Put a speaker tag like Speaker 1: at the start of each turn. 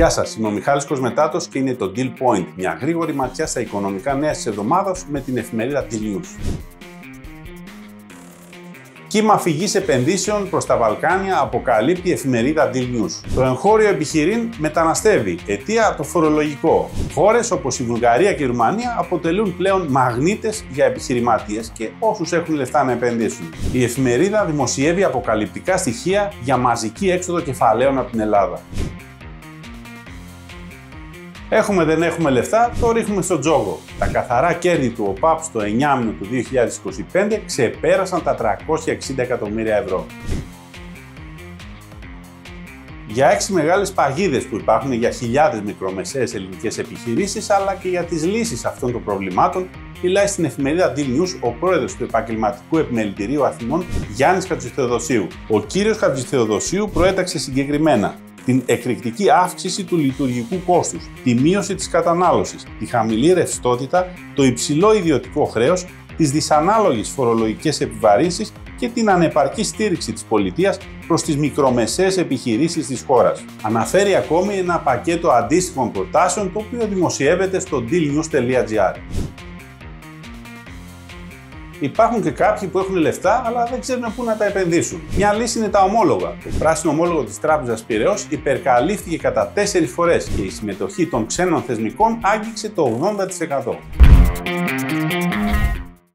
Speaker 1: Γεια σας, είμαι ο Μιχάλης Κοσμετάτος και είναι το Deal Point, μια γρήγορη ματιά στα οικονομικά νέα της εβδομάδας με την εφημερίδα Deal News. Κύμα φυγής επενδύσεων προς τα Βαλκάνια αποκαλύπτει η εφημερίδα Deal News. Το εγχώριο επιχειρήν μεταναστεύει, αιτία το φορολογικό. Χώρες όπως η Βουλγαρία και η Ρουμανία αποτελούν πλέον μαγνήτες για επιχειρηματίες και όσους έχουν λεφτά να επενδύσουν. Η εφημερίδα δημοσιεύει αποκαλυπτικά στοιχεία για μαζική έξοδο κεφαλαίων από την Ελλάδα. Δεν έχουμε λεφτά, το ρίχνουμε στο τζόγο. Τα καθαρά κέρδη του ΟΠΑΠ στο 9μηνο του 2025 ξεπέρασαν τα 360 εκατομμύρια ευρώ. Για 6 μεγάλες παγίδες που υπάρχουν για χιλιάδες μικρομεσαίες ελληνικές επιχειρήσεις αλλά και για τις λύσεις αυτών των προβλημάτων, μιλάει στην εφημερίδα Deal News ο πρόεδρος του Επαγγελματικού Επιμελητηρίου Αθηνών Γιάννης Χατζηθεοδοσίου. Ο κύριος Χατζηθεοδοσίου προέταξε συγκεκριμένα την εκρηκτική αύξηση του λειτουργικού κόστους, τη μείωση της κατανάλωσης, τη χαμηλή ρευστότητα, το υψηλό ιδιωτικό χρέος, τις δυσανάλογες φορολογικές επιβαρύνσεις και την ανεπαρκή στήριξη της πολιτείας προς τις μικρομεσαίες επιχειρήσεις της χώρας. Αναφέρει ακόμη ένα πακέτο αντίστοιχων προτάσεων το οποίο δημοσιεύεται στο dealnews.gr. Υπάρχουν και κάποιοι που έχουν λεφτά αλλά δεν ξέρουν πού να τα επενδύσουν. Μια λύση είναι τα ομόλογα. Το πράσινο ομόλογο της Τράπεζας Πειραιώς υπερκαλύφθηκε κατά 4 φορές και η συμμετοχή των ξένων θεσμικών άγγιξε το 80%.